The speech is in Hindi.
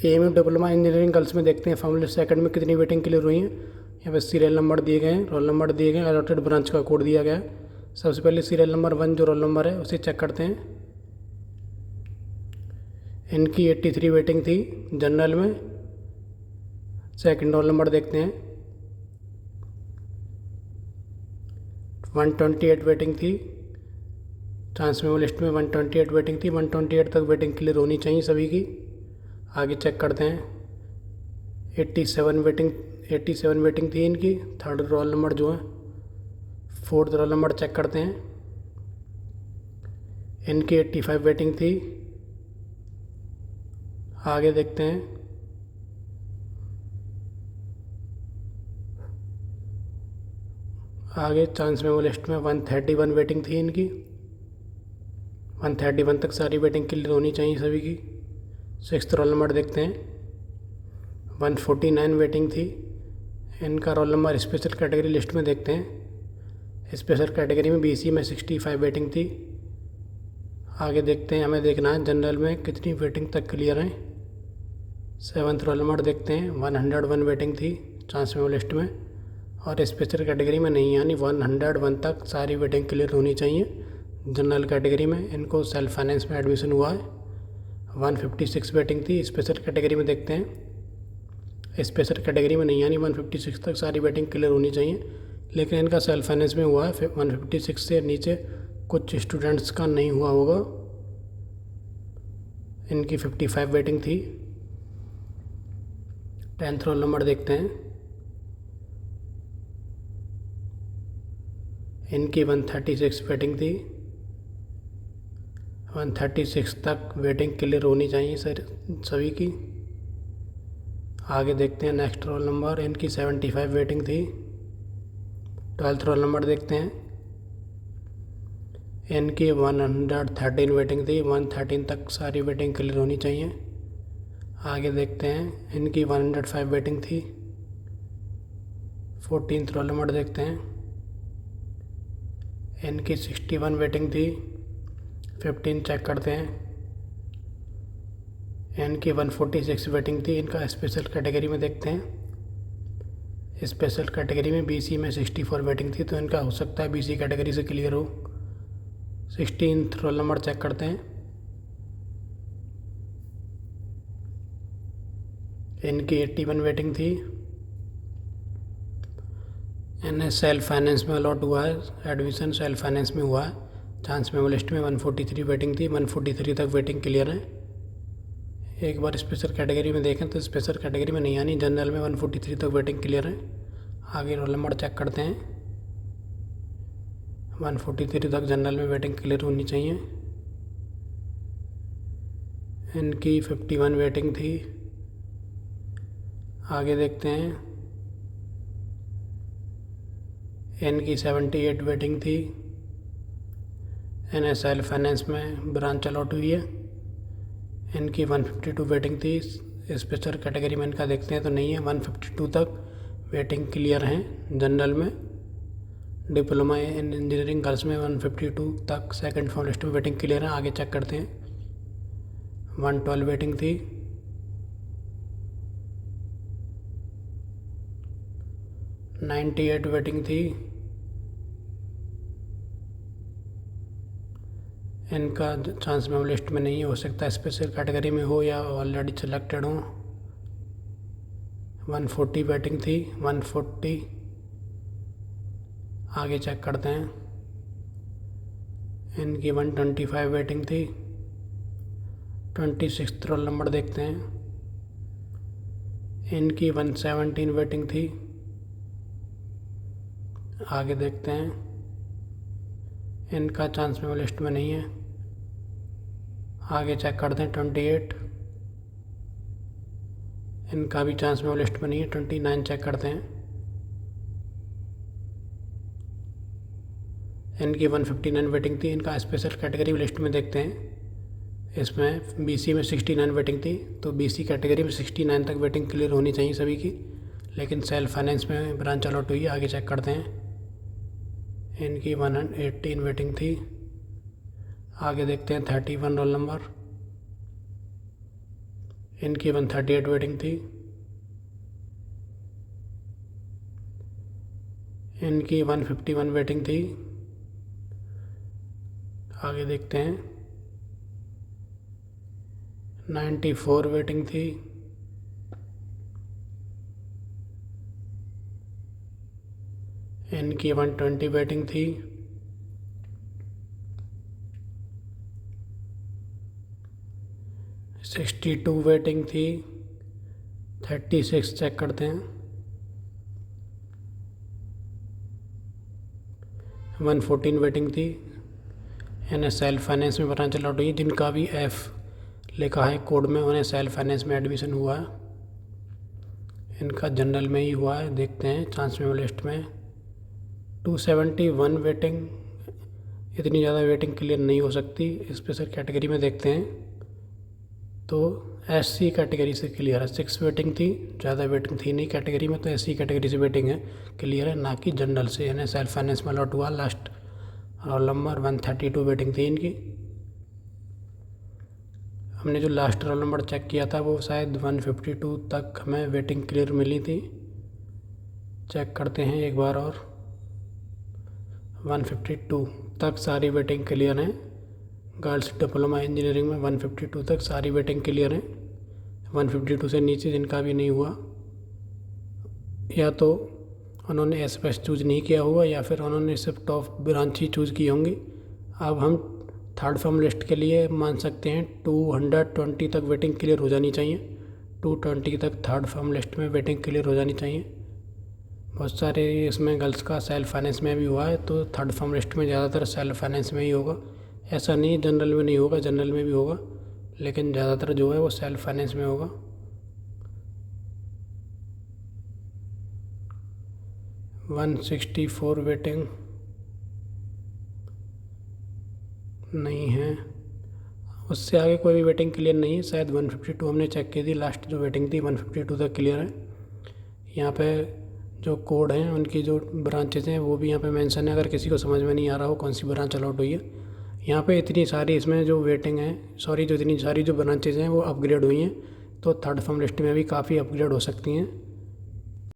एएमयू डिप्लोमा इंजीनियरिंग गर्ल्स में देखते हैं फॉर्मूले सेकंड में कितनी वेटिंग क्लियर हुई है। यहाँ पे सीरियल नंबर दिए गए हैं, रोल नंबर दिए गए हैं, अलॉटेड ब्रांच का कोड दिया गया है। सबसे पहले सीरियल नंबर 1 जो रोल नंबर है उसे चेक करते हैं। इनकी 83 वेटिंग थी जनरल में। सेकंड रोल नंबर देखते हैं, 128 वेटिंग थी। चांस मेमो लिस्ट में 128 वेटिंग थी। 128 तक वेटिंग क्लियर होनी चाहिए सभी की। आगे चेक करते हैं, 87 वेटिंग थी इनकी। थर्ड रोल नंबर जो है, फोर्थ रोल नंबर चेक करते हैं, इनकी 85 वेटिंग थी। आगे देखते हैं, आगे चांस मेमो लिस्ट में 131 वेटिंग थी इनकी। 131 तक सारी वेटिंग क्लियर होनी चाहिए सभी की। सिक्स्थ रोल नंबर देखते हैं, 149 वेटिंग थी इनका roll number. Special category list में देखते हैं, स्पेशल कैटेगरी में बीसी में 65 वेटिंग थी। आगे देखते हैं, हमें देखना है जनरल में कितनी वेटिंग तक क्लियर है। सेवन्थ रोल नंबर देखते हैं, 101 वेटिंग थी चांस मेमो लिस्ट में, और स्पेशल कैटेगरी में नहीं, यानी 101 तक सारी वेटिंग क्लियर होनी चाहिए। जनरल कैटेगरी में इनको सेल्फ फाइनेंस में एडमिशन हुआ है। 156 वेटिंग थी। स्पेशल कैटेगरी में देखते हैं, स्पेशल कैटेगरी में नहीं, यानी 156 तक सारी वेटिंग क्लियर होनी चाहिए, लेकिन इनका सेल्फ फाइनेंस में हुआ है। 156 से नीचे कुछ स्टूडेंट्स का नहीं हुआ होगा। इनकी 55 वेटिंग थी। 10th रोल नंबर देखते हैं, इनकी 136 वेटिंग थी। 136 तक वेटिंग क्लियर होनी चाहिए सर सभी की। आगे देखते हैं नेक्स्ट रोल नंबर, इनकी 75 वेटिंग थी। 12th रोल नंबर देखते हैं, इनकी 113 वेटिंग थी। 113 तक सारी वेटिंग क्लियर होनी चाहिए। आगे देखते हैं, इनकी 105 वेटिंग थी। 14th रोल नंबर देखते हैं, इनकी 61 वेटिंग थी। 15 चेक करते हैं, इनकी 146 वेटिंग थी। इनका स्पेशल कैटेगरी में देखते हैं, स्पेशल कैटेगरी में बीसी में 64 वेटिंग थी, तो इनका हो सकता है बीसी कैटेगरी से क्लियर हो। 16th रोल नंबर चेक करते हैं, इनकी 81 वेटिंग थी। इन्हें सेल्फ फाइनेंस में अलॉट हुआ है, एडमिशन सेल्फ फाइनेंस में हुआ है। चांस मेमो लिस्ट में 143 वेटिंग थी। 143 तक वेटिंग क्लियर है। एक बार स्पेशल कैटेगरी में देखें तो स्पेशल कैटेगरी में नहीं, यानी जनरल में 143 तक वेटिंग क्लियर है। आगे रोल नंबर चेक करते हैं, 143 तक जनरल में वेटिंग क्लियर होनी चाहिए। इनकी 51 वेटिंग थी। आगे देखते हैं, इनकी 78 वेटिंग थी। इन्हें सेल्फ फाइनेंस में ब्रांच अलॉट हुई है। इनकी 152 वेटिंग थी। स्पेशल कैटेगरी में इनका देखते हैं तो नहीं है। 152 तक वेटिंग क्लियर हैं जनरल में। डिप्लोमा इन इंजीनियरिंग गर्ल्स में 152 तक सेकंड फॉर्म लिस्ट में वेटिंग क्लियर है। आगे चेक करते हैं, 112 वेटिंग थी। $98 वेटिंग थी। इनका चांस मेमो लिस्ट में नहीं हो सकता, स्पेशल कैटेगरी में हो या ऑलरेडी सिलेक्टेड हो। 140 वेटिंग थी। 140 आगे चेक करते हैं, इनकी 125 वेटिंग थी। 26th रोल नंबर देखते हैं, इनकी 117 वेटिंग थी। आगे देखते हैं, इनका चांस मेमो लिस्ट में नहीं है। आगे चेक करते हैं, 28 इनका भी चांस मेमो लिस्ट में नहीं है। 29 चेक करते हैं, इनकी 159 वेटिंग थी। इनका स्पेशल कैटेगरी लिस्ट में देखते हैं, इसमें बीसी में 69 वेटिंग थी, तो बीसी कैटेगरी में 69 तक वेटिंग क्लियर होनी चाहिए सभी की, लेकिन सेल्फ फाइनेंस में ब्रांच अलॉट हुई है। आगे चेक करते हैं, इनकी 118 वेटिंग थी। आगे देखते हैं 31 रोल नंबर, इनकी 138 वेटिंग थी, इनकी 151 वेटिंग थी। आगे देखते हैं, 94 वेटिंग थी, इनकी 120 वेटिंग थी, सिक्सटी 2 वेटिंग थी, 36 चेक करते हैं, 114 वेटिंग थी। इन्हें सेल्फ फाइनेंस में ब्रांच अलॉट हुई, जिनका भी F लिखा है कोड में उन्हें सेल्फ फाइनेंस में एडमिशन हुआ है। इनका जनरल में ही हुआ है। देखते हैं चांस मेमो लिस्ट में 271 वेटिंग, इतनी ज़्यादा वेटिंग क्लियर नहीं हो सकती। स्पेशल कैटेगरी में देखते हैं तो SC कैटेगरी से क्लियर है, 6 वेटिंग थी, ज़्यादा वेटिंग थी नहीं कैटेगरी में, तो SC कैटेगरी से वेटिंग है, क्लियर है, ना कि जनरल से। इन्हें सेल्फ फाइनेंस में अलॉट हुआ। लास्ट रोल नंबर 132 वेटिंग थी इनकी। हमने जो लास्ट रोल नंबर चेक किया था वो शायद 152 तक हमें वेटिंग क्लियर मिली थी। चेक करते हैं एक बार और, 152 तक सारी वेटिंग क्लियर हैं। गर्ल्स डिप्लोमा इंजीनियरिंग में 152 तक सारी वेटिंग क्लियर है। 152 से नीचे जिनका भी नहीं हुआ, या तो उन्होंने एसपेस चूज़ नहीं किया हुआ या फिर उन्होंने सिर्फ टॉप ब्रांच ही चूज़ की होंगी। अब हम थर्ड फॉर्म लिस्ट के लिए मान सकते हैं 220 तक वेटिंग क्लियर हो जानी चाहिए। 220 तक थर्ड फॉर्म लिस्ट में वेटिंग क्लियर हो जानी चाहिए। बहुत सारे इसमें गर्ल्स का सेल्फ फाइनेंस में भी हुआ है, तो थर्ड फॉर्म लिस्ट में ज़्यादातर सेल्फ फाइनेंस में ही होगा। ऐसा नहीं जनरल में नहीं होगा, जनरल में भी होगा, लेकिन ज़्यादातर जो है वो सेल्फ फाइनेंस में होगा। 164 वेटिंग नहीं है, उससे आगे कोई भी वेटिंग क्लियर नहीं है। शायद 152 हमने चेक की थी, लास्ट जो वेटिंग थी 152 तक क्लियर है। यहाँ पे जो कोड हैं उनकी जो ब्रांचेज हैं वो भी यहाँ पे मेंशन है, अगर किसी को समझ में नहीं आ रहा हो कौन सी ब्रांच अलॉट हुई है। यहाँ पे इतनी सारी इसमें जो वेटिंग है, सॉरी जो इतनी सारी जो ब्रांचेज हैं वो अपग्रेड हुई हैं, तो थर्ड फॉर्म लिस्ट में भी काफ़ी अपग्रेड हो सकती हैं।